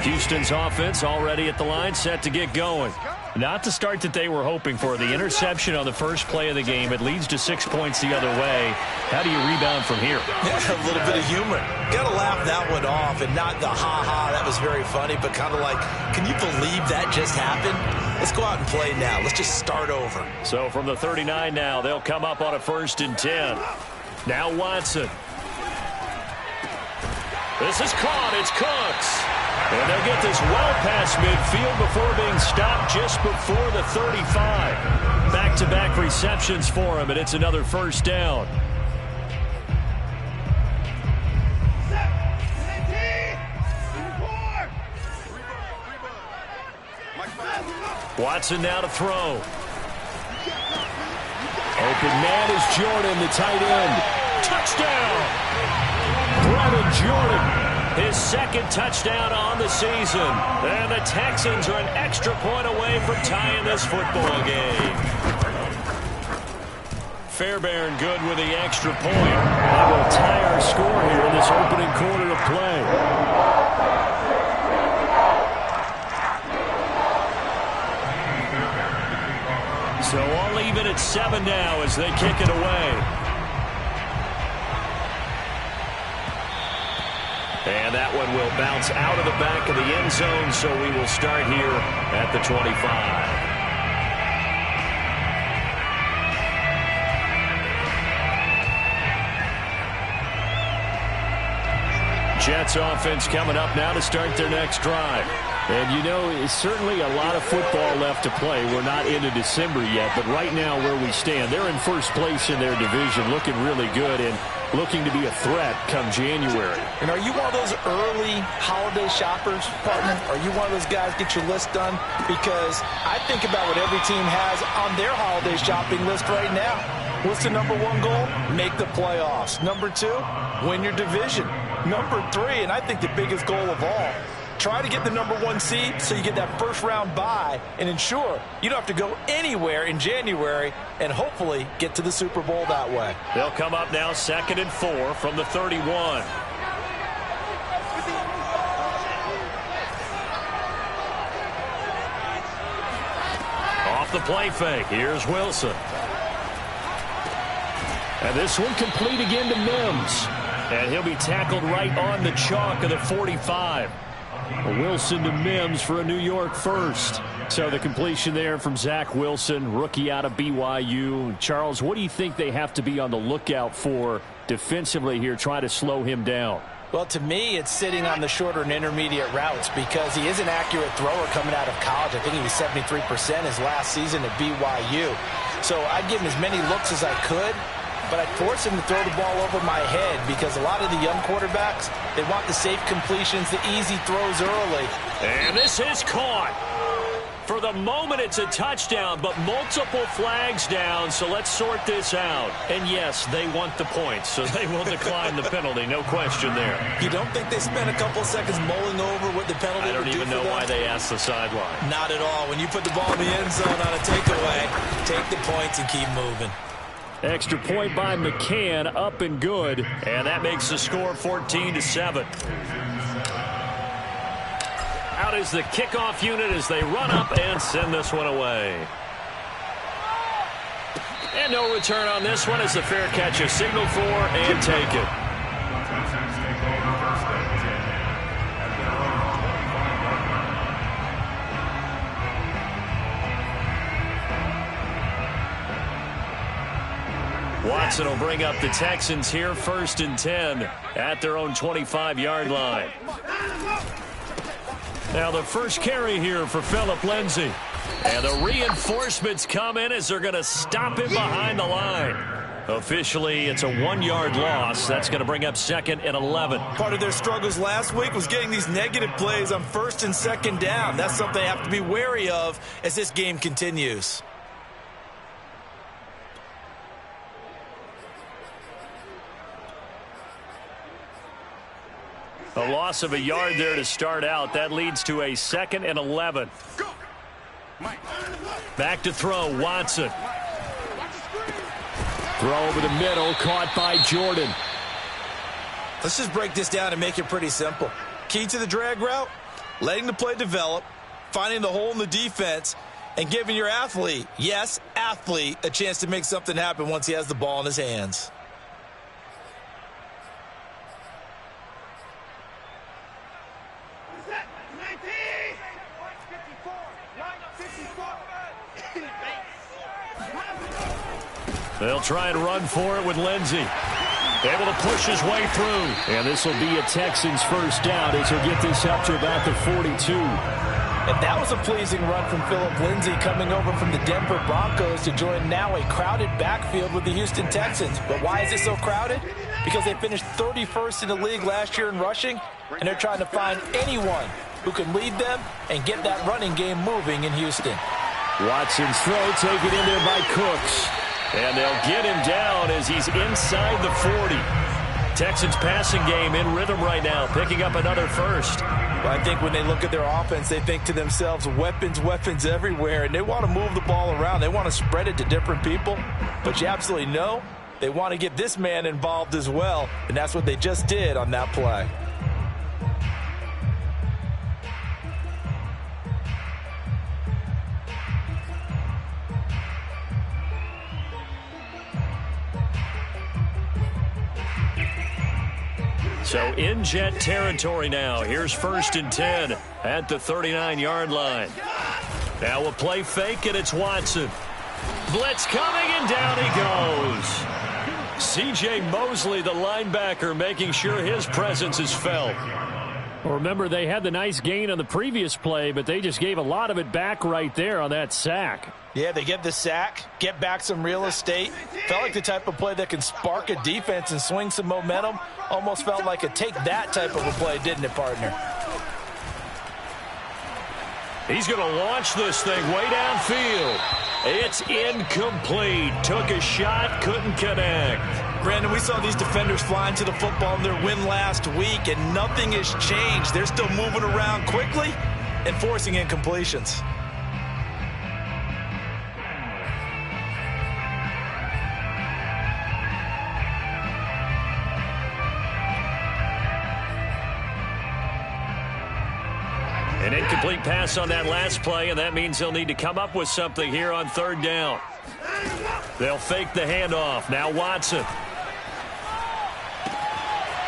Houston's offense already at the line, set to get going. Not the start that they were hoping for. The interception on the first play of the game. It leads to 6 points the other way. How do you rebound from here? Yeah, a little bit of humor. Got to laugh that one off and not the ha-ha, that was very funny, but kind of like, can you believe that just happened? Let's go out and play now. Let's just start over. So from the 39 now, they'll come up on a 1st and 10. Now Watson. This is caught. It's Cooks. And they'll get this well past midfield before being stopped just before the 35. Back-to-back receptions for him, and it's another 1st down. Watson now to throw. Open man is Jordan, the tight end. Touchdown! Brevin Jordan. His 2nd touchdown on the season. And the Texans are an extra point away from tying this football game. Fairbairn good with the extra point. That will tie our score here in this opening quarter of play. So all even at 7 now as they kick it away. And that one will bounce out of the back of the end zone, so we will start here at the 25. Jets offense coming up now to start their next drive. And, you know, it's certainly a lot of football left to play. We're not into December yet, but right now where we stand, they're in 1st place in their division, looking really good and looking to be a threat come January. And are you one of those early holiday shoppers, partner? Are you one of those guys get your list done? Because I think about what every team has on their holiday shopping list right now. What's the number 1 goal? Make the playoffs. Number 2, win your division. Number 3, and I think the biggest goal of all, try to get the number 1 seed so you get that 1st round bye and ensure you don't have to go anywhere in January and hopefully get to the Super Bowl that way. They'll come up now 2nd and 4 from the 31. Off the play fake. Here's Wilson. And this one complete again to Mims. And he'll be tackled right on the chalk of the 45. Wilson to Mims for a New York 1st. So the completion there from Zach Wilson, rookie out of BYU. Charles, what do you think they have to be on the lookout for defensively here, try to slow him down? Well, to me, it's sitting on the shorter and intermediate routes because he is an accurate thrower coming out of college. I think he was 73% his last season at BYU. So I'd give him as many looks as I could, but I'd force him to throw the ball over my head because a lot of the young quarterbacks, they want the safe completions, the easy throws early. And this is caught. For the moment, it's a touchdown, but multiple flags down, so let's sort this out. And yes, they want the points, so they will decline the penalty, no question there. You don't think they spent a couple seconds mulling over what the penalty would do for them? I don't even know why they asked the sideline. Not at all. When you put the ball in the end zone on a takeaway, take the points and keep moving. Extra point by McCann, up and good, and that makes the score 14-7. Out is the kickoff unit as they run up and send this one away. And no return on this one as the fair catch is signaled for and taken. Watson will bring up the Texans here, 1st and 10 at their own 25-yard line. Now the first carry here for Phillip Lindsay. And the reinforcements come in as they're going to stop him behind the line. Officially, it's a 1-yard loss. That's going to bring up 2nd and 11. Part of their struggles last week was getting these negative plays on 1st and 2nd down. That's something they have to be wary of as this game continues. A loss of a yard there to start out. That leads to a 2nd and 11. Back to throw, Watson. Throw over the middle, caught by Jordan. Let's just break this down and make it pretty simple. Key to the drag route, letting the play develop, finding the hole in the defense, and giving your athlete, yes, athlete, a chance to make something happen once he has the ball in his hands. They'll try and run for it with Lindsey. Able to push his way through. And this will be a Texans first down as he'll get this up to about the 42. And that was a pleasing run from Phillip Lindsay coming over from the Denver Broncos to join now a crowded backfield with the Houston Texans. But why is it so crowded? Because they finished 31st in the league last year in rushing, and they're trying to find anyone who can lead them and get that running game moving in Houston. Watson's throw taken in there by Cooks. And they'll get him down as he's inside the 40. Texans passing game in rhythm right now, picking up another first. Well, I think when they look at their offense, they think to themselves, weapons, weapons everywhere, and they want to move the ball around. They want to spread it to different people. But you absolutely know they want to get this man involved as well, and that's what they just did on that play. So in Jet territory now. Here's 1st and 10 at the 39-yard line. Now a play fake, and it's Watson. Blitz coming, and down he goes. C.J. Mosley, the linebacker, making sure his presence is felt. Well, remember, they had the nice gain on the previous play, but they just gave a lot of it back right there on that sack. Yeah, they get the sack, get back some real estate. Felt like the type of play that can spark a defense and swing some momentum. Almost felt like a take-that type of a play, didn't it, partner? He's going to launch this thing way downfield. It's incomplete. Took a shot, couldn't connect. Brandon, we saw these defenders flying to the football in their win last week, and nothing has changed. They're still moving around quickly and forcing incompletions. An incomplete pass on that last play, and that means they'll need to come up with something here on 3rd down. They'll fake the handoff. Now Watson.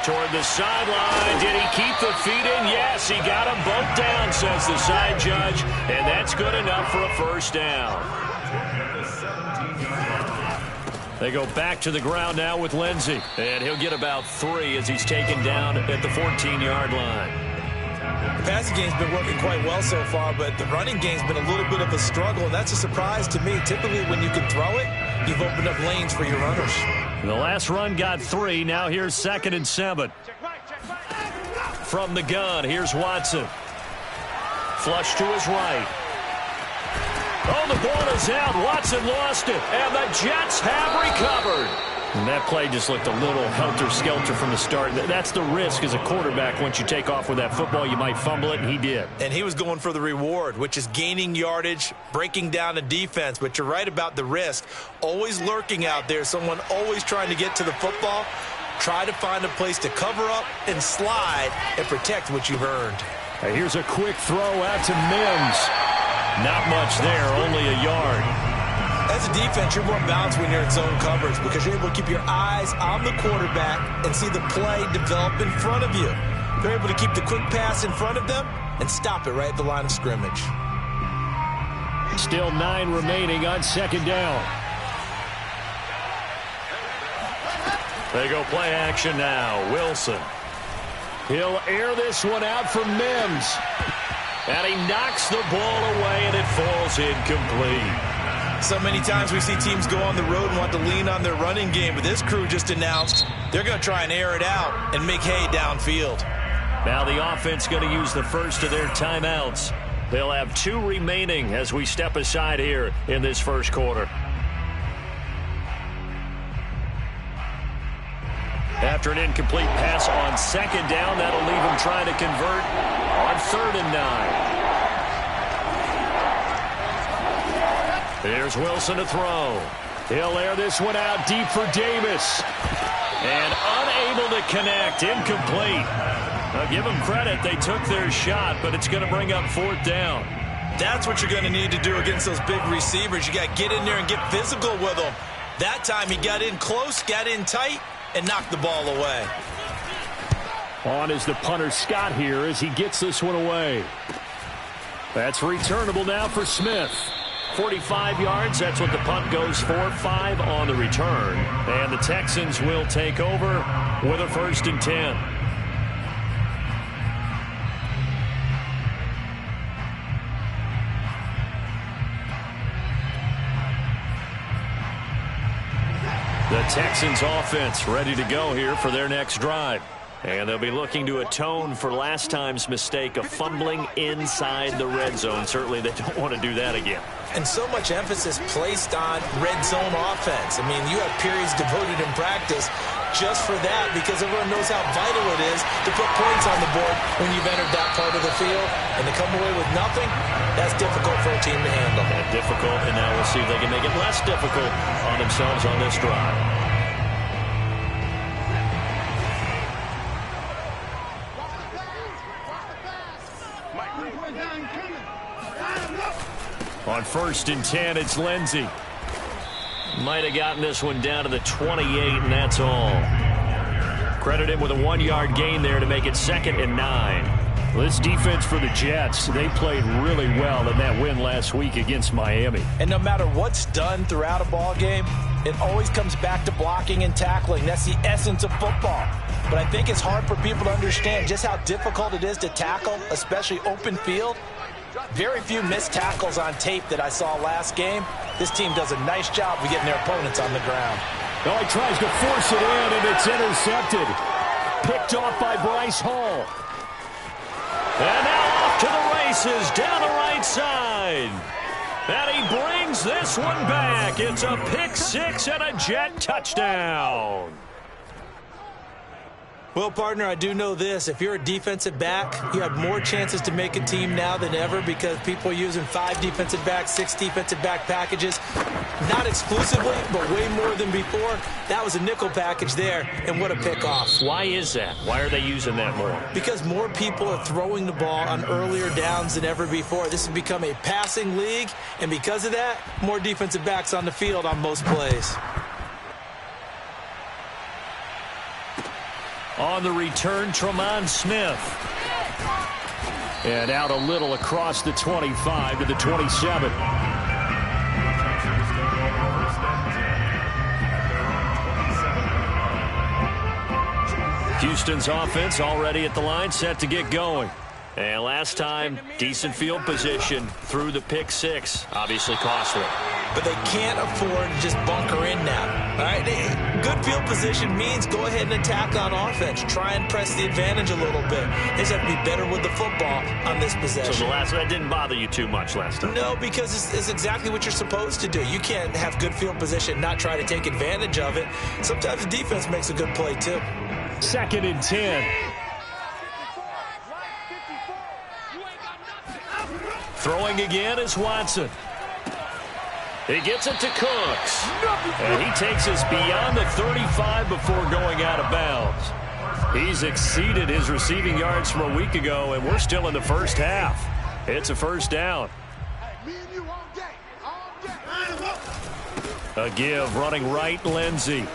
Toward the sideline. Did he keep the feet in? Yes, he got them both down, says the side judge, and that's good enough for a first down. They go back to the ground now with Lindsey, and he'll get about 3 as he's taken down at the 14-yard line. The passing game's been working quite well so far, but the running game's been a little bit of a struggle, and that's a surprise to me. Typically, when you can throw it, you've opened up lanes for your runners. The last run got 3. Now here's 2nd and 7. From the gun, here's Watson. Flush to his right. Oh, the ball is out. Watson lost it, and the Jets have recovered. And that play just looked a little helter-skelter from the start. That's the risk as a quarterback. Once you take off with that football, you might fumble it, and he did. And he was going for the reward, which is gaining yardage, breaking down a defense. But you're right about the risk. Always lurking out there, someone always trying to get to the football. Try to find a place to cover up and slide and protect what you've earned. Here's a quick throw out to Mims. Not much there, only a yard. As a defense, you're more balanced when you're in zone coverage because you're able to keep your eyes on the quarterback and see the play develop in front of you. They're able to keep the quick pass in front of them and stop it right at the line of scrimmage. Still 9 remaining on 2nd down. They go play action now. Wilson. He'll air this one out for Mims. And he knocks the ball away, and it falls incomplete. So many times we see teams go on the road and want to lean on their running game, but this crew just announced they're going to try and air it out and make hay downfield. Now the offense going to use the first of their timeouts. They'll have 2 remaining as we step aside here in this first quarter. After an incomplete pass on 2nd down, that'll leave him trying to convert on 3rd and 9. Here's Wilson to throw. He'll air this one out deep for Davis. And unable to connect. Incomplete. Now, give them credit. They took their shot, but it's going to bring up 4th down. That's what you're going to need to do against those big receivers. You got to get in there and get physical with them. That time he got in close, got in tight, and knocked the ball away. On is the punter Scott here as he gets this one away. That's returnable now for Smith. 45 yards, that's what the punt goes for. 5 on the return. And the Texans will take over with a 1st and 10. The Texans offense ready to go here for their next drive. And they'll be looking to atone for last time's mistake of fumbling inside the red zone. Certainly they don't want to do that again. And so much emphasis placed on red zone offense. I mean, you have periods devoted in practice just for that because everyone knows how vital it is to put points on the board when you've entered that part of the field. And to come away with nothing, that's difficult for a team to handle. Difficult, and now we'll see if they can make it less difficult on themselves on this drive. On 1st and 10, it's Lindsey. Might have gotten this one down to the 28, and that's all. Credit him with a 1-yard gain there to make it 2nd and 9. Well, this defense for the Jets, they played really well in that win last week against Miami. And no matter what's done throughout a ball game, it always comes back to blocking and tackling. That's the essence of football. But I think it's hard for people to understand just how difficult it is to tackle, especially open field. Very few missed tackles on tape that I saw last game. This team does a nice job of getting their opponents on the ground. Oh, he tries to force it in, and it's intercepted. Picked off by Bryce Hall. And now off to the races down the right side. And he brings this one back. It's a pick 6 and a Jet touchdown. Well, partner, I do know this. If you're a defensive back, you have more chances to make a team now than ever because people are using 5 defensive backs, 6 defensive back packages. Not exclusively, but way more than before. That was a nickel package there, and what a pickoff. Why is that? Why are they using that more? Because more people are throwing the ball on earlier downs than ever before. This has become a passing league, and because of that, more defensive backs on the field on most plays. On the return, Tremont Smith. And out a little across the 25 to the 27. Houston's offense already at the line, set to get going. And last time, decent field position through the pick 6. Obviously costly. But they can't afford to just bunker in now. All right, good field position means go ahead and attack on offense. Try and press the advantage a little bit. They just have to be better with the football on this possession. So that didn't bother you too much last time? No, because it's exactly what you're supposed to do. You can't have good field position, not try to take advantage of it. Sometimes the defense makes a good play too. 2nd and 10. Throwing again is Watson. He gets it to Cooks. And he takes us beyond the 35 before going out of bounds. He's exceeded his receiving yards from a week ago, and we're still in the first half. It's a 1st down. A give, running right, Lindsey.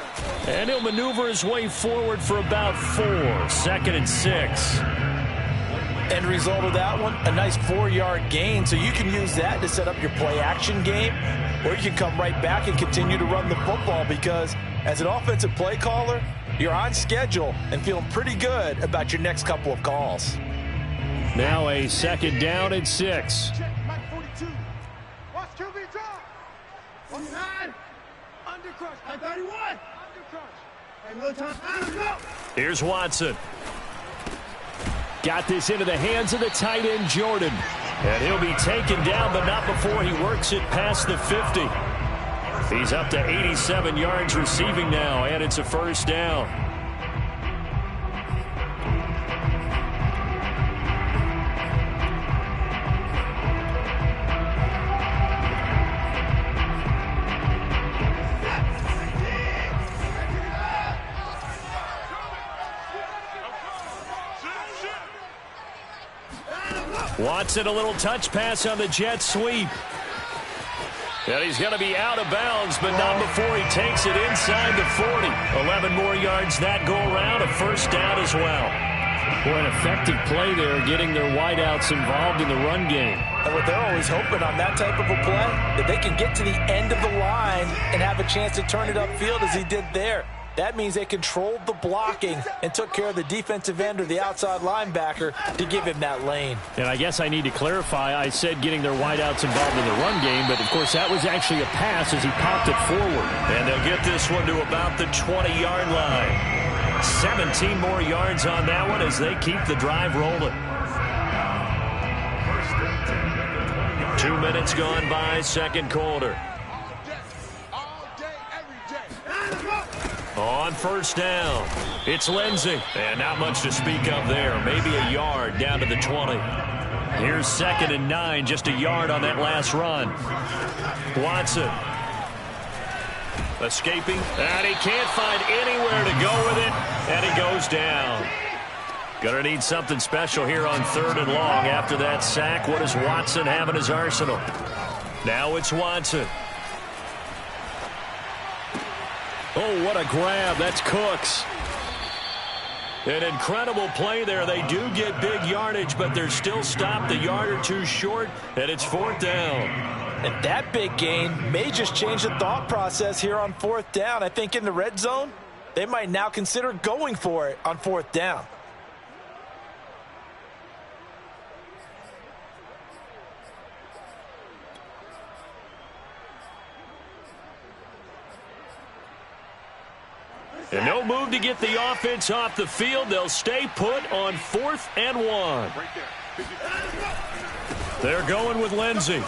And he'll maneuver his way forward for about 4. 2nd and 6. End result of that one, a nice 4-yard gain. So you can use that to set up your play-action game, or you can come right back and continue to run the football because as an offensive play caller, you're on schedule and feeling pretty good about your next couple of calls. Now a 2nd down and 6. Here's Watson. Got this into the hands of the tight end, Jordan. And he'll be taken down, but not before he works it past the 50. He's up to 87 yards receiving now, and it's a 1st down. Watson, a little touch pass on the jet sweep. And he's going to be out of bounds, but not before he takes it inside the 40. 11 more yards that go around, a first down as well. Boy, an effective play there, getting their wideouts involved in the run game. And what they're always hoping on that type of a play, that they can get to the end of the line and have a chance to turn it upfield as he did there. That means they controlled the blocking and took care of the defensive end or the outside linebacker to give him that lane. And I guess I need to clarify, I said getting their wideouts involved in the run game, but of course that was actually a pass as he popped it forward. And they'll get this one to about the 20-yard line. 17 more yards on that one as they keep the drive rolling. 2 minutes gone by, second quarter. On first down, it's Lindsey. And not much to speak of there. Maybe a yard down to the 20. Here's 2nd and 9, just a yard on that last run. Watson. Escaping, and he can't find anywhere to go with it, and he goes down. Gonna need something special here on 3rd and long after that sack. What does Watson have in his arsenal? Now it's Watson. Oh, what a grab. That's Cooks. An incredible play there. They do get big yardage, but they're still stopped a yard or two short, and it's 4th down. And that big gain may just change the thought process here on 4th down. I think in the red zone, they might now consider going for it on 4th down. And no move to get the offense off the field. They'll stay put on 4th and 1. They're going with Lindsey.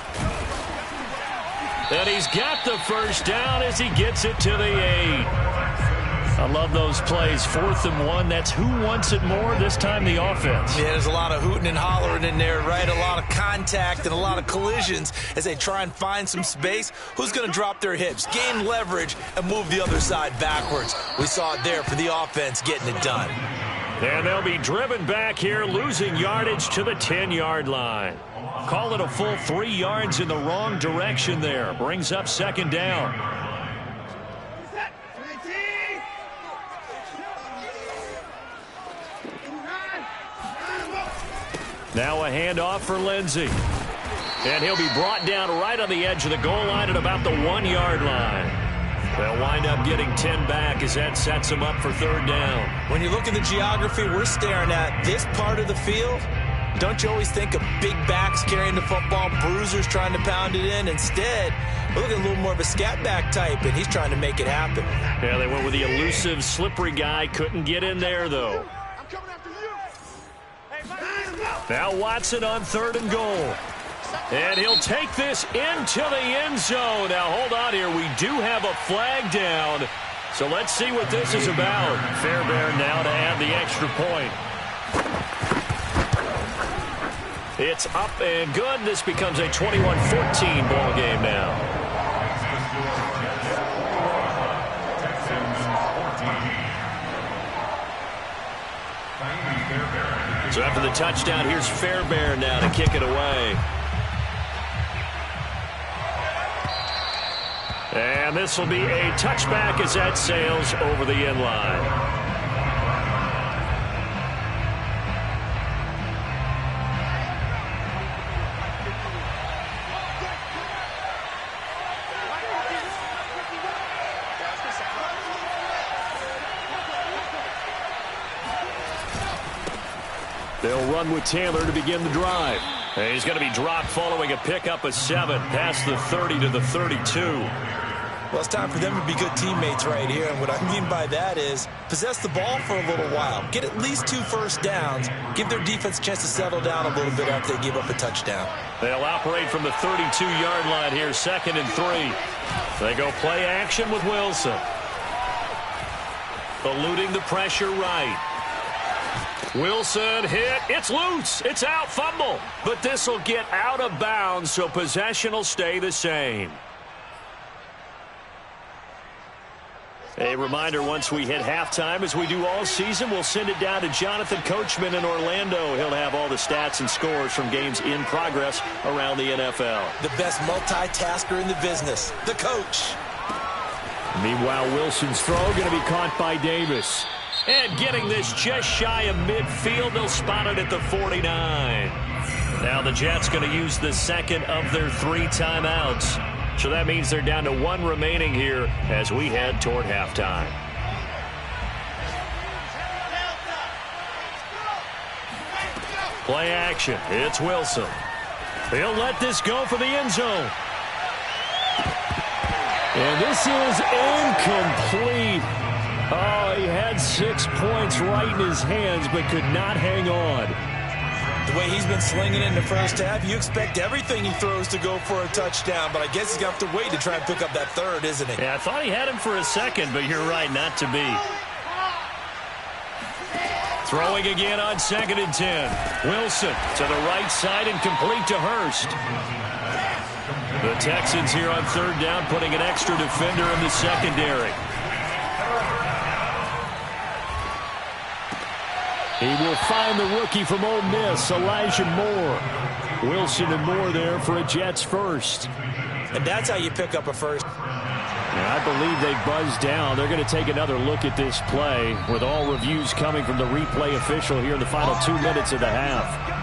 And he's got the first down as he gets it to the 8. I love those plays. 4th and 1. That's who wants it more, this time the offense. Yeah, there's a lot of hooting and hollering in there, right? A lot of contact and a lot of collisions as they try and find some space. Who's going to drop their hips, gain leverage, and move the other side backwards? We saw it there for the offense getting it done. And they'll be driven back here, losing yardage to the 10-yard line. Call it a full 3 yards in the wrong direction there. Brings up 2nd down. Now a handoff for Lindsey. And he'll be brought down right on the edge of the goal line at about the 1-yard line. They'll wind up getting 10 back as that sets them up for 3rd down. When you look at the geography we're staring at, this part of the field, don't you always think of big backs carrying the football, bruisers trying to pound it in? Instead, we're looking at a little more of a scat back type, and he's trying to make it happen. Yeah, they went with the elusive, slippery guy. Couldn't get in there, though. Now Watson on 3rd and goal. And he'll take this into the end zone. Now, hold on here. We do have a flag down. So let's see what this is about. Fairbairn now to add the extra point. It's up and good. This becomes a 21-14 ball game now. So after the touchdown, here's Fairbairn now to kick it away. And this will be a touchback as that sails over the end line. They'll run with Taylor to begin the drive. And he's going to be dropped following a pickup of 7 past the 30 to the 32. Well, it's time for them to be good teammates right here. And what I mean by that is possess the ball for a little while. Get at least 2 first downs. Give their defense a chance to settle down a little bit after they give up a touchdown. They'll operate from the 32-yard line here, 2nd and 3. They go play action with Wilson. Eluding the pressure right. Wilson hit. It's loose. It's out. Fumble. But this will get out of bounds, so possession will stay the same. A reminder, once we hit halftime, as we do all season, we'll send it down to Jonathan Coachman in Orlando. He'll have all the stats and scores from games in progress around the NFL. The best multitasker in the business, the coach. Meanwhile, Wilson's throw going to be caught by Davis. And getting this just shy of midfield, they'll spot it at the 49. Now the Jets going to use the second of their 3 timeouts. So that means they're down to 1 remaining here as we head toward halftime. Play action. It's Wilson. He'll let this go for the end zone. And this is incomplete. Oh, he had 6 points right in his hands, but could not hang on. The way he's been slinging it in the first half, you expect everything he throws to go for a touchdown, but I guess he's going to have to wait to try and pick up that third, isn't he? Yeah, I thought he had him for a second, but you're right, not to be. Throwing again on 2nd and 10. Wilson to the right side and complete to Hurst. The Texans here on 3rd down, putting an extra defender in the secondary. He will find the rookie from Ole Miss, Elijah Moore. Wilson and Moore there for a Jets first. And that's how you pick up a first. And I believe they buzzed down. They're going to take another look at this play with all reviews coming from the replay official here in the final 2 minutes of the half.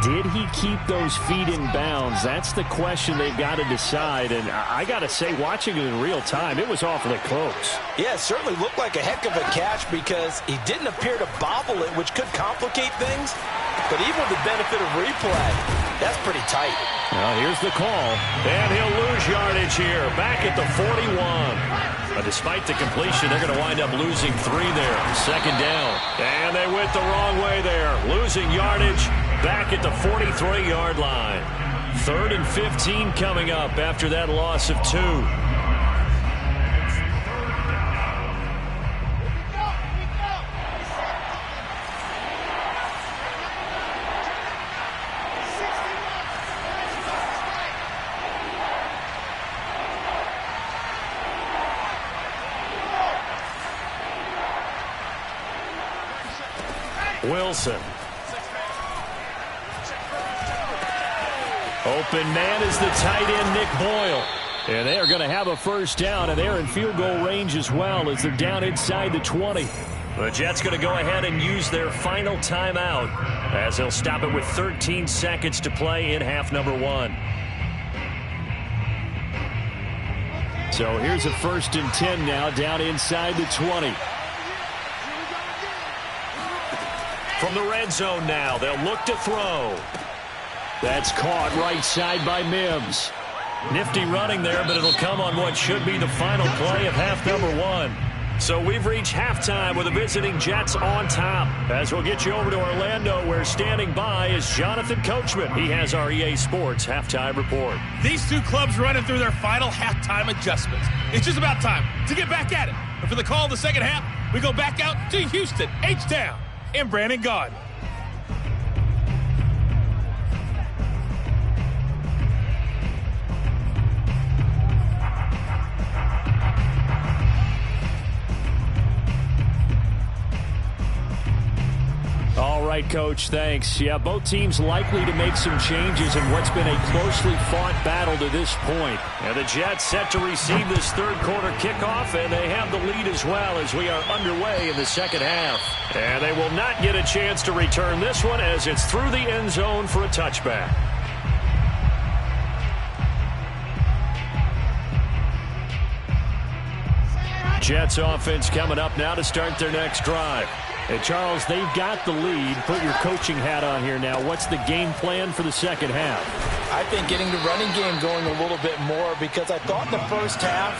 Did he keep those feet in bounds? That's the question they've got to decide. And I got to say, watching it in real time, it was awfully close. Yeah, it certainly looked like a heck of a catch because he didn't appear to bobble it, which could complicate things. But even with the benefit of replay, that's pretty tight. Well, here's the call. And he'll lose yardage here, back at the 41. But despite the completion, they're going to wind up losing 3 there. 2nd down. And they went the wrong way there. Losing yardage back at the 43-yard line. 3rd and 15 coming up after that loss of 2. Wilson. Open man is the tight end, Nick Boyle. And they are going to have a first down, and they're in field goal range as well as they're down inside the 20. The Jets going to go ahead and use their final timeout as they'll stop it with 13 seconds to play in half number 1. So here's a 1st and 10 now down inside the 20. From the red zone now, they'll look to throw. That's caught right side by Mims. Nifty running there, but it'll come on what should be the final play of half number 1. So we've reached halftime with the visiting Jets on top. As we'll get you over to Orlando, where standing by is Jonathan Coachman. He has our EA Sports halftime report. These 2 clubs running through their final halftime adjustments. It's just about time to get back at it. And for the call of the second half, we go back out to Houston, H-Town, and Brandon Gaudin. All right, Coach, thanks. Yeah, both teams likely to make some changes in what's been a closely fought battle to this point. And the Jets set to receive this 3rd quarter kickoff, and they have the lead as well as we are underway in the second half. And they will not get a chance to return this one as it's through the end zone for a touchback. Jets offense coming up now to start their next drive. Hey, Charles, they've got the lead. Put your coaching hat on here now. What's the game plan for the second half? I think getting the running game going a little bit more because I thought in the first half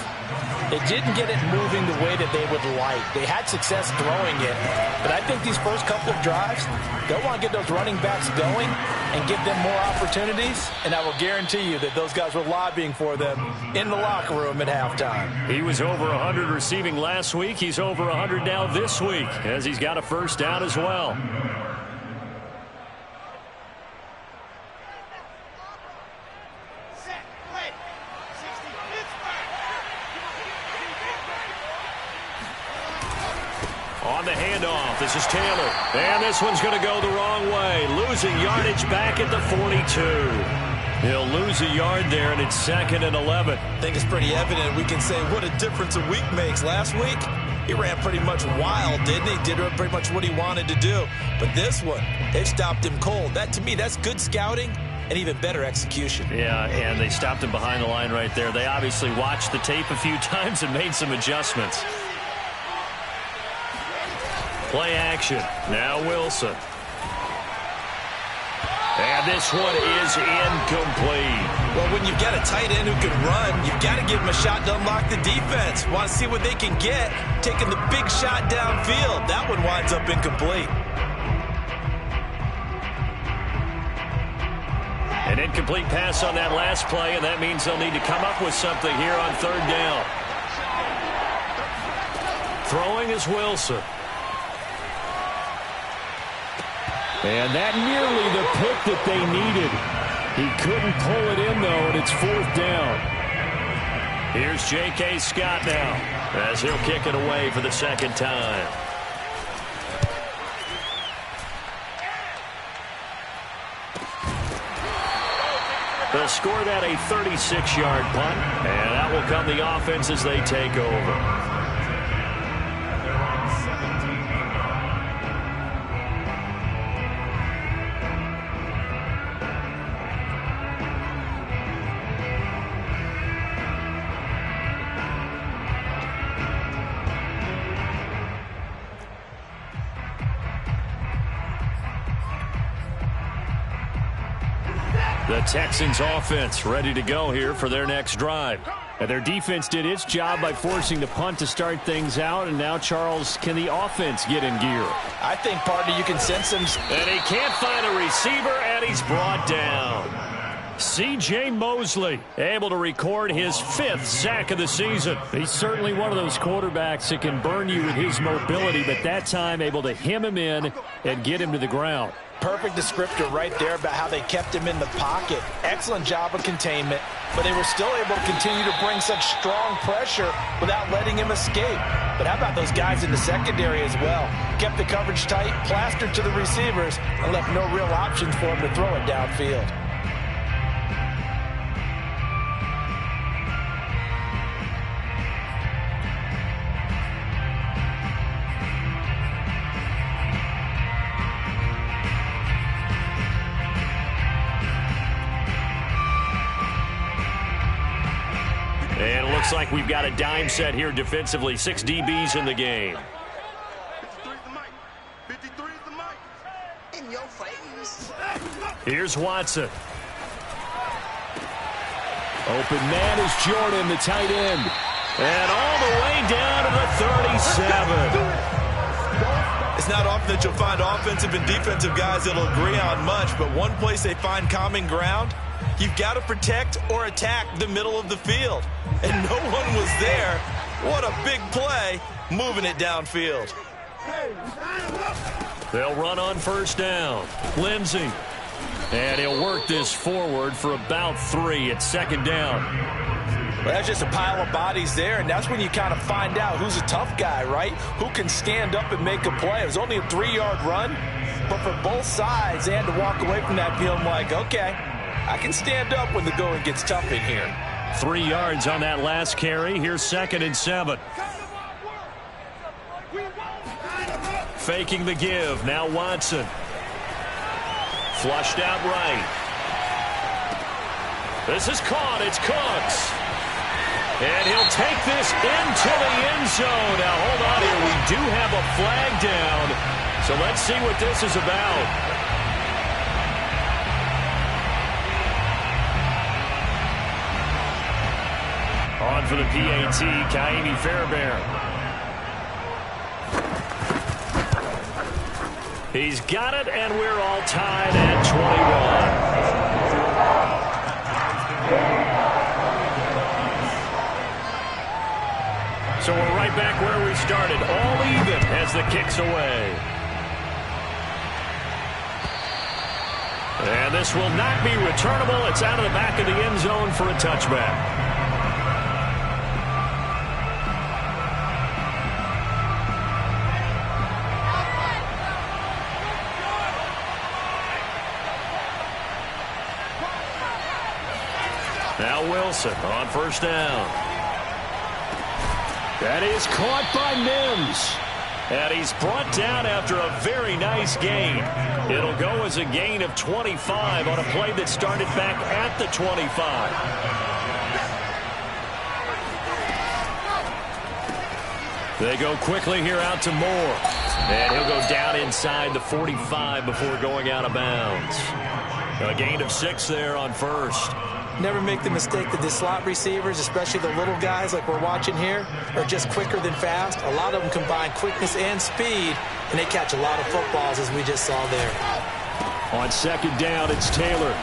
they didn't get it moving the way that they would like. They had success throwing it, but I think these first couple of drives, they'll want to get those running backs going and give them more opportunities, and I will guarantee you that those guys were lobbying for them in the locker room at halftime. He was over 100 receiving last week. He's over 100 now this week as he's got a first down as well. On the handoff, this is Taylor. And this one's going to go the wrong way. Losing yardage back at the 42. He'll lose a yard there, and it's 2nd and 11. I think it's pretty evident. We can say what a difference a week makes. Last week, he ran pretty much wild, didn't he? Did pretty much what he wanted to do. But this one, they stopped him cold. That, to me, that's good scouting and even better execution. Yeah, and they stopped him behind the line right there. They obviously watched the tape a few times and made some adjustments. Play action. Now Wilson. And this one is incomplete. Well, when you've got a tight end who can run, you've got to give him a shot to unlock the defense. Want to see what they can get, taking the big shot downfield. That one winds up incomplete. An incomplete pass on that last play, and that means they'll need to come up with something here on 3rd down. Throwing is Wilson. And that nearly the pick that they needed. He couldn't pull it in, though, and it's 4th down. Here's J.K. Scott now, as he'll kick it away for the 2nd time. They'll score that a 36-yard punt, and that will come the offense as they take over. The Texans offense ready to go here for their next drive. And their defense did its job by forcing the punt to start things out. And now, Charles, can the offense get in gear? I think, partner, you can sense him. And he can't find a receiver, and he's brought down. C.J. Mosley able to record his 5th sack of the season. He's certainly one of those quarterbacks that can burn you with his mobility, but that time able to hem him in and get him to the ground. Perfect descriptor right there about how they kept him in the pocket. Excellent job of containment, but they were still able to continue to bring such strong pressure without letting him escape. But how about those guys in the secondary as well? Kept the coverage tight, plastered to the receivers, and left no real options for him to throw it downfield. And it looks like we've got a dime set here defensively. 6 DBs in the game. 53 is the mic. In your face. Here's Watson. Open man is Jordan, the tight end. And all the way down to the 37. It's not often that you'll find offensive and defensive guys that'll agree on much, but one place they find common ground, you've got to protect or attack the middle of the field. And no one was there. What a big play, moving it downfield. They'll run on 1st down. Lindsey. And he'll work this forward for about 3 at 2nd down. Well, that's just a pile of bodies there, and that's when you kind of find out who's a tough guy, right? Who can stand up and make a play. It was only a 3-yard run, but for both sides, they had to walk away from that feeling like, okay, I can stand up when the going gets tough in here. 3 yards on that last carry. Here's 2nd and 7. Faking the give. Now Watson. Flushed out right. This is caught. It's Cooks. And he'll take this into the end zone. Now, hold on here. We do have a flag down. So let's see what this is about. On for the PAT, Kaimi Fairbairn. He's got it, and we're all tied at 21. So we're right back where we started, all even as the kick's away. And this will not be returnable. It's out of the back of the end zone for a touchback. Now Wilson on first down. That is caught by Mims. And he's brought down after a very nice gain. It'll go as a gain of 25 on a play that started back at the 25. They go quickly here out to Moore. And he'll go down inside the 45 before going out of bounds. A gain of 6 there on first. Never make the mistake that the slot receivers, especially the little guys like we're watching here, are just quicker than fast. A lot of them combine quickness and speed, and they catch a lot of footballs, as we just saw there. On second down, it's Taylor.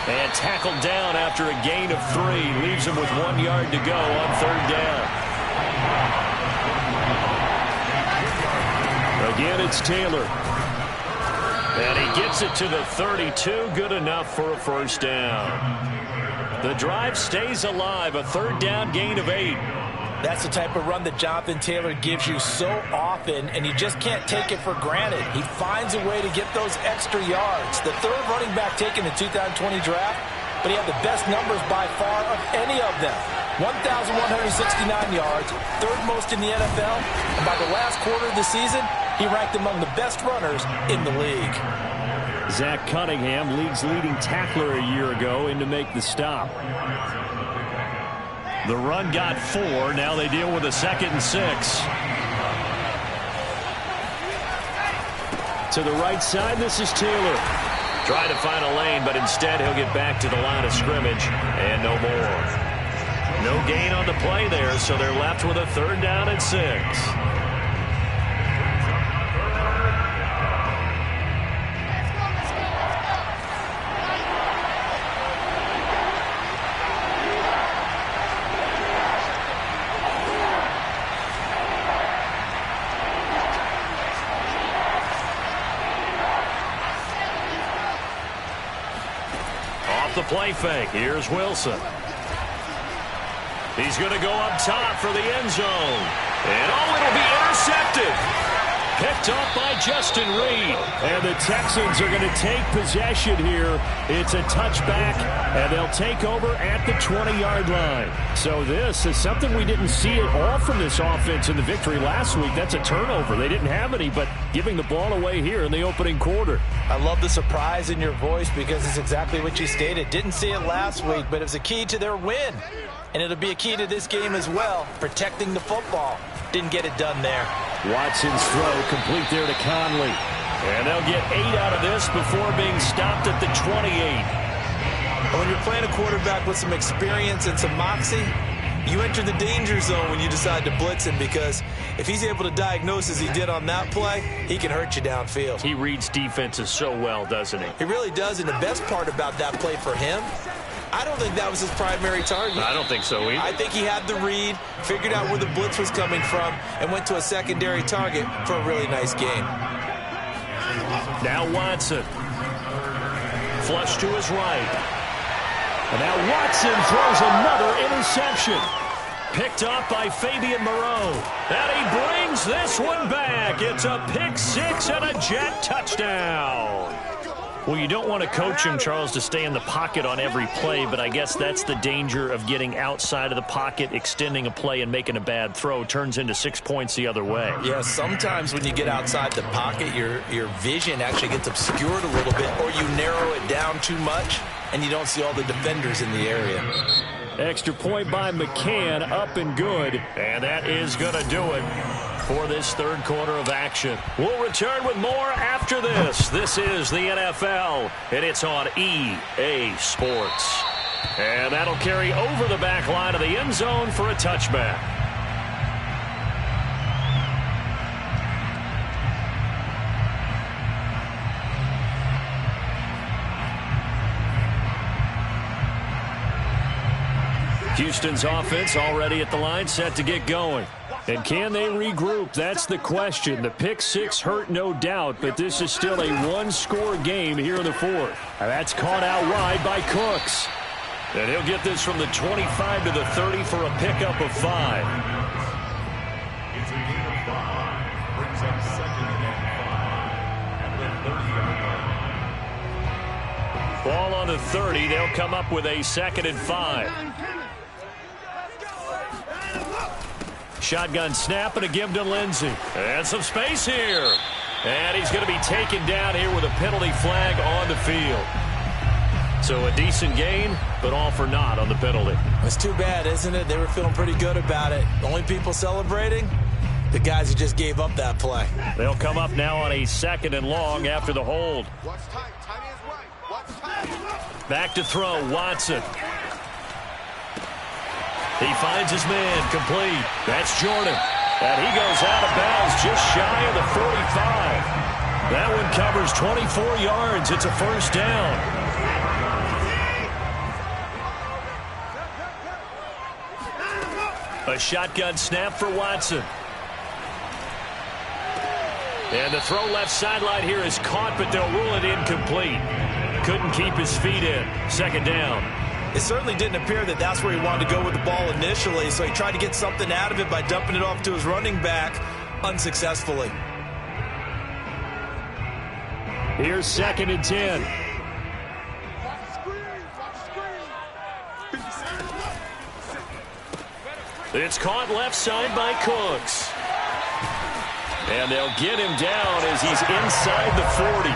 And tackled down after a gain of 3. Leaves him with 1 yard to go on third down. Again, it's Taylor. And he gets it to the 32. Good enough for a first down. The drive stays alive. A third down gain of 8. That's the type of run that Jonathan Taylor gives you so often, and you just can't take it for granted. He finds a way to get those extra yards. The third running back taken in the 2020 draft, but he had the best numbers by far of any of them. 1,169 yards, third most in the NFL, and by the last quarter of the season, he ranked among the best runners in the league. Zach Cunningham, league's leading tackler a year ago, in to make the stop. The run got 4. Now they deal with a 2nd and 6. To the right side, this is Taylor. Trying to find a lane, but instead he'll get back to the line of scrimmage and no more. No gain on the play there, so they're left with a third down and 6. The play fake. Here's Wilson. He's going to go up top for the end zone. And it'll be intercepted. Picked up by Justin Reed. And the Texans are going to take possession here. It's a touchback, and they'll take over at the 20-yard line. So this is something we didn't see at all from this offense in the victory last week. That's a turnover. They didn't have any, but giving the ball away here in the opening quarter. I love the surprise in your voice because it's exactly what you stated. Didn't see it last week, but it was a key to their win. And it'll be a key to this game as well, protecting the football. Didn't get it done there. Watson's throw complete there to Conley. And they'll get 8 out of this before being stopped at the 28. When you're playing a quarterback with some experience and some moxie, you enter the danger zone when you decide to blitz him, because if he's able to diagnose as he did on that play, he can hurt you downfield. He reads defenses so well, doesn't he? He really does, and the best part about that play for him, I don't think that was his primary target. I don't think so either. I think he had the read, figured out where the blitz was coming from, and went to a secondary target for a really nice game. Now Watson. Flush to his right. And now Watson throws another interception. Picked up by Fabian Moreau. And he brings this one back. It's a pick 6 and a jet touchdown. Well, you don't want to coach him, Charles, to stay in the pocket on every play, but I guess that's the danger of getting outside of the pocket, extending a play, and making a bad throw. Turns into 6 points the other way. Yeah, sometimes when you get outside the pocket, your vision actually gets obscured a little bit, or you narrow it down too much, and you don't see all the defenders in the area. Extra point by McCann, up and good. And that is going to do it for this third quarter of action. We'll return with more after this. This is the NFL, and it's on EA Sports. And that'll carry over the back line of the end zone for a touchback. Houston's offense already at the line, set to get going. And can they regroup? That's the question. The pick 6 hurt, no doubt, but this is still a one-score game here in the fourth. And that's caught out wide by Cooks. And he'll get this from the 25 to the 30 for a pickup of 5. It's a gain of 5. Brings up 2nd and 5 at the 30-yard line. Ball on the 30. They'll come up with a 2nd and 5. Shotgun snap and a give to Lindsey. And some space here. And he's going to be taken down here with a penalty flag on the field. So a decent gain, but all for naught on the penalty. It's too bad, isn't it? They were feeling pretty good about it. The only people celebrating, the guys who just gave up that play. They'll come up now on a 2nd and long after the hold. Back to throw, Watson. He finds his man, complete. That's Jordan. And he goes out of bounds just shy of the 45. That one covers 24 yards. It's a 1st down. A shotgun snap for Watson. And the throw left sideline here is caught, but they'll rule it incomplete. Couldn't keep his feet in. 2nd down. It certainly didn't appear that that's where he wanted to go with the ball initially, so he tried to get something out of it by dumping it off to his running back unsuccessfully. Here's 2nd and 10. It's caught left side by Cooks. And they'll get him down as he's inside the 40.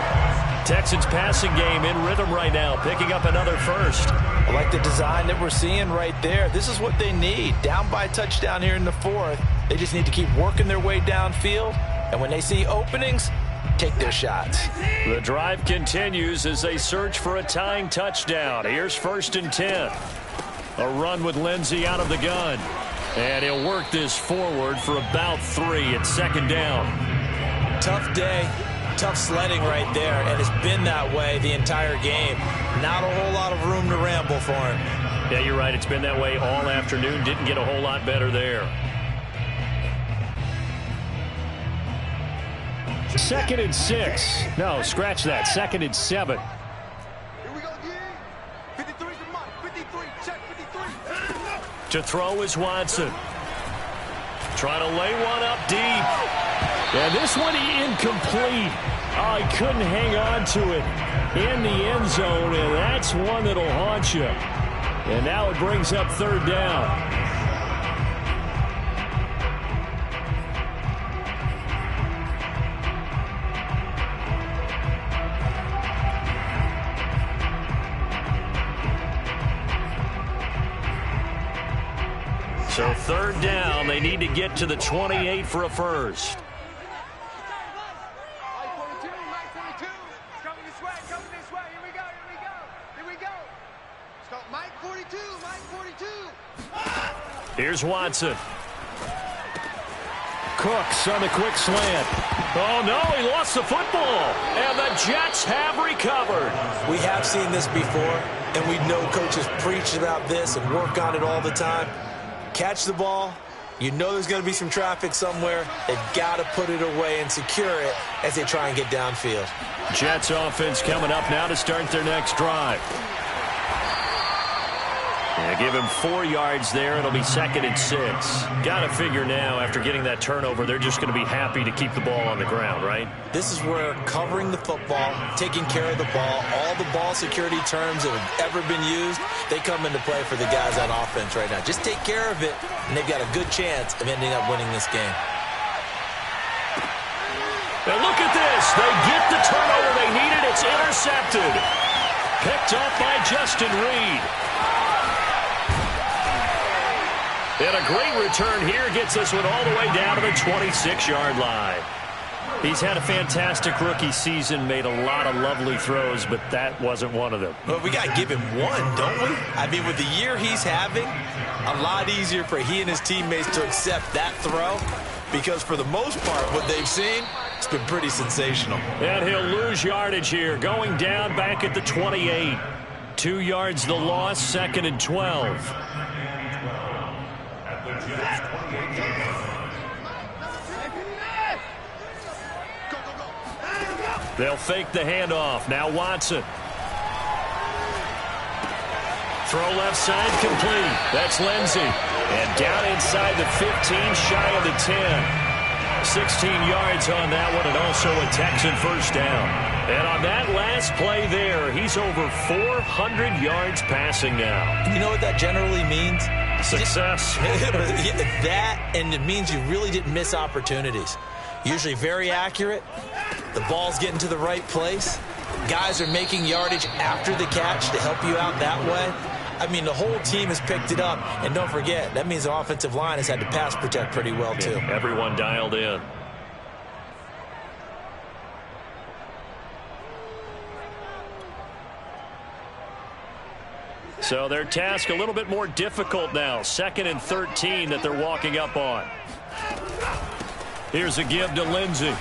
Texans passing game in rhythm right now, picking up another 1st. I like the design that we're seeing right there. This is what they need. Down by a touchdown here in the 4th. They just need to keep working their way downfield. And when they see openings, take their shots. The drive continues as they search for a tying touchdown. Here's 1st and 10. A run with Lindsey out of the gun. And he'll work this forward for about 3 at 2nd down. Tough day, tough sledding right there, and it's been that way the entire game. Not a whole lot of room to ramble for him. Yeah, you're right. It's been that way all afternoon. Didn't get a whole lot better there. 2nd and 6. No, scratch that. 2nd and 7. To throw is Watson. Trying to lay one up deep. And this one incomplete. Oh, he couldn't hang on to it in the end zone, and that's one that'll haunt you. And now it brings up 3rd down. So 3rd down, they need to get to the 28 for a 1st. Here's Watson. Cooks on the quick slant. Oh, no, he lost the football. And the Jets have recovered. We have seen this before, and we know coaches preach about this and work on it all the time. Catch the ball. You know there's going to be some traffic somewhere. They've got to put it away and secure it as they try and get downfield. Jets offense coming up now to start their next drive. Yeah, give him 4 yards there. It'll be 2nd and 6. Got to figure now, after getting that turnover, they're just going to be happy to keep the ball on the ground, right? This is where covering the football, taking care of the ball, all the ball security terms that have ever been used, they come into play for the guys on offense right now. Just take care of it, and they've got a good chance of ending up winning this game. And look at this. They get the turnover they needed. It's intercepted. Picked up by Justin Reed. And a great return here gets this one all the way down to the 26-yard line. He's had a fantastic rookie season, made a lot of lovely throws, but that wasn't one of them. Well, we got to give him one, don't we? I mean, with the year he's having, a lot easier for he and his teammates to accept that throw, because for the most part, what they've seen, it's been pretty sensational. And he'll lose yardage here, going down back at the 28. 2 yards the loss, 2nd and 12. They'll fake the handoff. Now Watson. Throw left side complete. That's Lindsey. And down inside the 15, shy of the 10. 16 yards on that one, and also a Texan first down. And on that last play there, he's over 400 yards passing now. You know what that generally means? Success. That, and it means you really didn't miss opportunities. Usually very accurate. The ball's getting to the right place. Guys are making yardage after the catch to help you out that way. I mean, the whole team has picked it up. And don't forget, that means the offensive line has had to pass protect pretty well, too. Yeah, everyone dialed in. So their task a little bit more difficult now. 2nd and 13 that they're walking up on. Here's a give to Lindsey.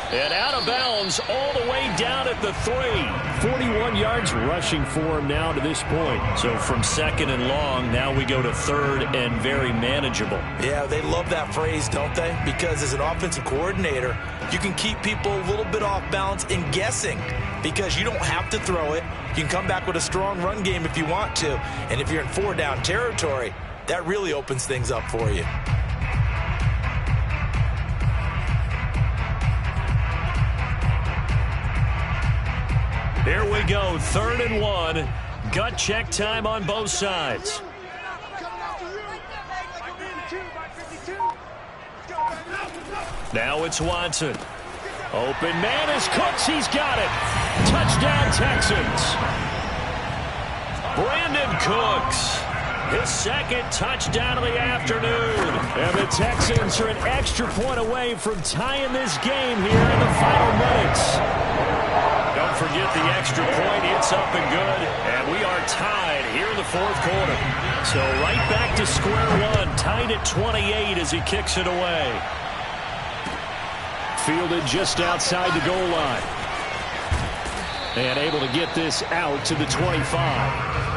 And out of bounds all the way down at the 3. 41 yards rushing for him now to this point. So from 2nd and long, now we go to 3rd and very manageable. Yeah, they love that phrase, don't they? Because as an offensive coordinator, you can keep people a little bit off balance and guessing because you don't have to throw it. You can come back with a strong run game if you want to. And if you're in 4-down territory, that really opens things up for you. Here we go, 3rd and 1. Gut check time on both sides. Now it's Watson. Open man is Cooks. He's got it. Touchdown, Texans. Brandon Cooks. His 2nd touchdown of the afternoon. And the Texans are an extra point away from tying this game here in the final minutes. Don't forget the extra point. It's up and good. And we are tied here in the 4th quarter. So right back to square one. Tied at 28 as he kicks it away. Fielded just outside the goal line. And able to get this out to the 25.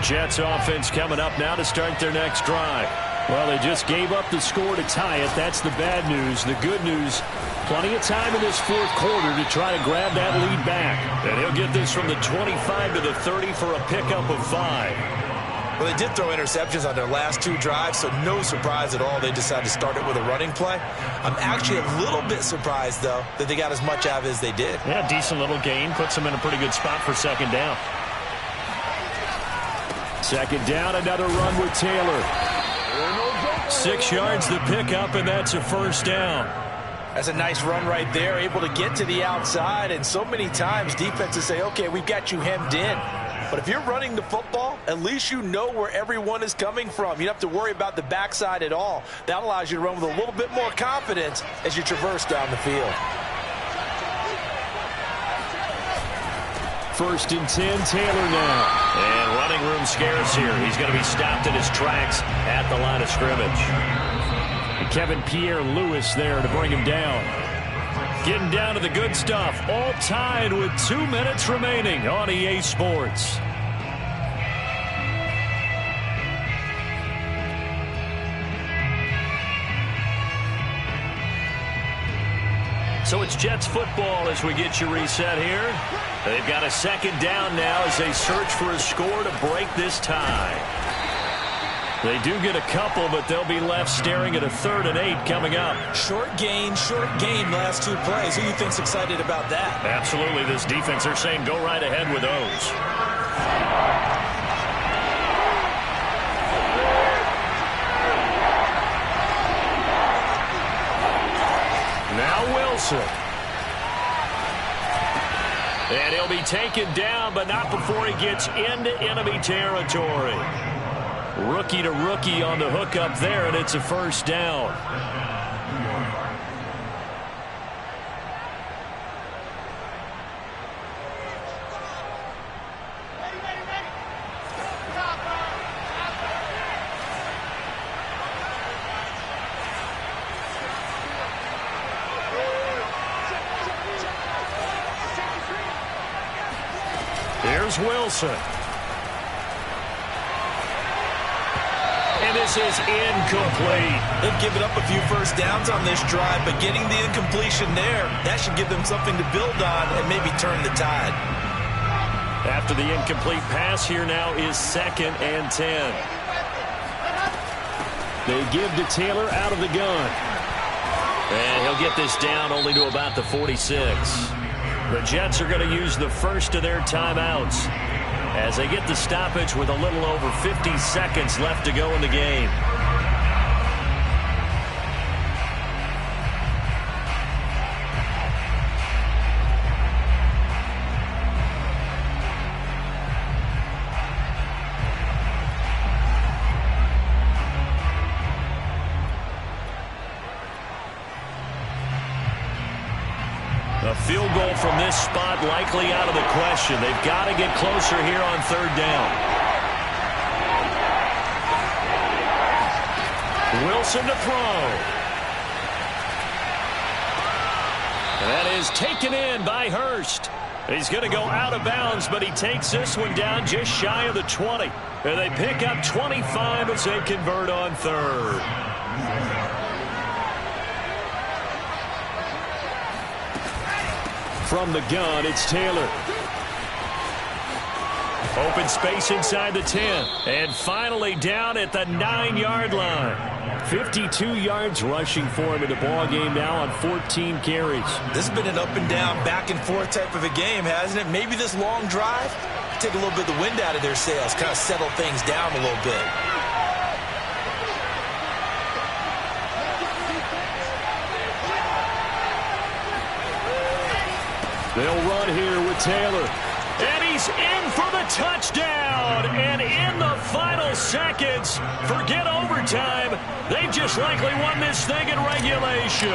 Jets offense coming up now to start their next drive. Well, they just gave up the score to tie it. That's the bad news. The good news, plenty of time in this 4th quarter to try to grab that lead back. And he'll get this from the 25 to the 30 for a pickup of 5. Well, they did throw interceptions on their last 2 drives, so no surprise at all they decided to start it with a running play. I'm actually a little bit surprised, though, that they got as much out of it as they did. Yeah, decent little gain. Puts them in a pretty good spot for 2nd down. 2nd down, another run with Taylor. 6 yards the pickup, and that's a 1st down. That's a nice run right there, able to get to the outside. And so many times defenses say, okay, we've got you hemmed in. But if you're running the football, at least you know where everyone is coming from. You don't have to worry about the backside at all. That allows you to run with a little bit more confidence as you traverse down the field. 1st and 10, Taylor now. And running room scarce here. He's going to be stopped in his tracks at the line of scrimmage. Kevin Pierre-Louis there to bring him down. Getting down to the good stuff. All tied with 2 minutes remaining on EA Sports. So it's Jets football as we get you reset here. They've got a 2nd down now as they search for a score to break this tie. They do get a couple, but they'll be left staring at a 3rd and 8 coming up. Short game, last 2 plays. Who do you think's excited about that? Absolutely, this defense, they're saying go right ahead with those. Now Wilson. And he'll be taken down, but not before he gets into enemy territory. Rookie to rookie on the hookup there, and it's a 1st down. Here's Wilson. And this is incomplete. They've given up a few first downs on this drive, but getting the incompletion there, that should give them something to build on and maybe turn the tide. After the incomplete pass, here now is 2nd and 10. They give to Taylor out of the gun. And he'll get this down only to about the 46. The Jets are going to use the first of their timeouts as they get the stoppage with a little over 50 seconds left to go in the game. A field goal from this spot likely out of the question. They've got to get closer here on 3rd down. Wilson to throw. And that is taken in by Hurst. He's going to go out of bounds, but he takes this one down just shy of the 20. And they pick up 25 as they convert on 3rd. From the gun, it's Taylor. Open space inside the 10. And finally down at the 9-yard line. 52 yards rushing for him in the ball game now on 14 carries. This has been an up and down, back and forth type of a game, hasn't it? Maybe this long drive take a little bit of the wind out of their sails, kind of settle things down a little bit. They'll run here with Taylor. And he's in for the touchdown. And in the final seconds, forget overtime. They've just likely won this thing in regulation.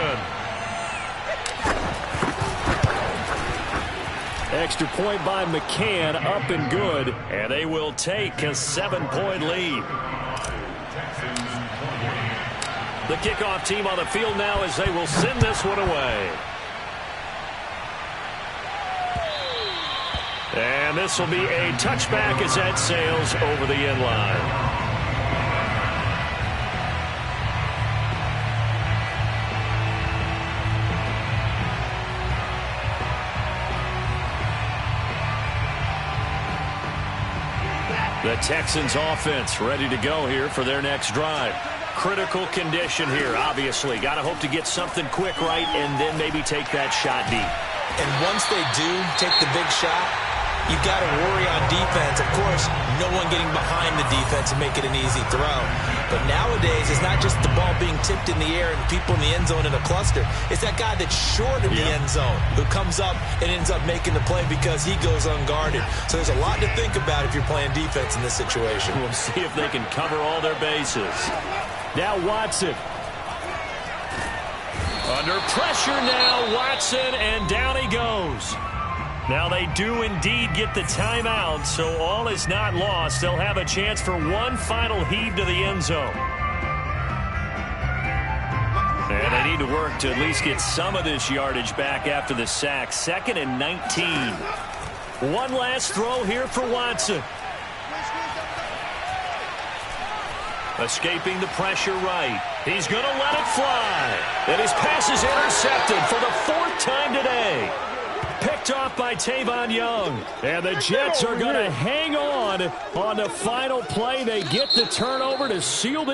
Extra point by McCann, up and good. And they will take a 7-point lead. The kickoff team on the field now as they will send this one away. And this will be a touchback as that sails over the end line. The Texans offense ready to go here for their next drive. Critical condition here, obviously. Got to hope to get something quick right and then maybe take that shot deep. And once they do take the big shot, you've got to worry on defense. Of course, no one getting behind the defense and make it an easy throw. But nowadays, it's not just the ball being tipped in the air and people in the end zone in a cluster. It's that guy that's short of the end zone who comes up and ends up making the play because he goes unguarded. So there's a lot to think about if you're playing defense in this situation. We'll see if they can cover all their bases. Now Watson. Under pressure now, Watson, and down he goes. Now they do indeed get the timeout, so all is not lost. They'll have a chance for one final heave to the end zone. And they need to work to at least get some of this yardage back after the sack. 2nd and 19. One last throw here for Watson. Escaping the pressure right. He's going to let it fly. And his pass is intercepted for the 4th time today. Picked off by Tavon Young. And the Jets are going to hang on the final play. They get the turnover to seal this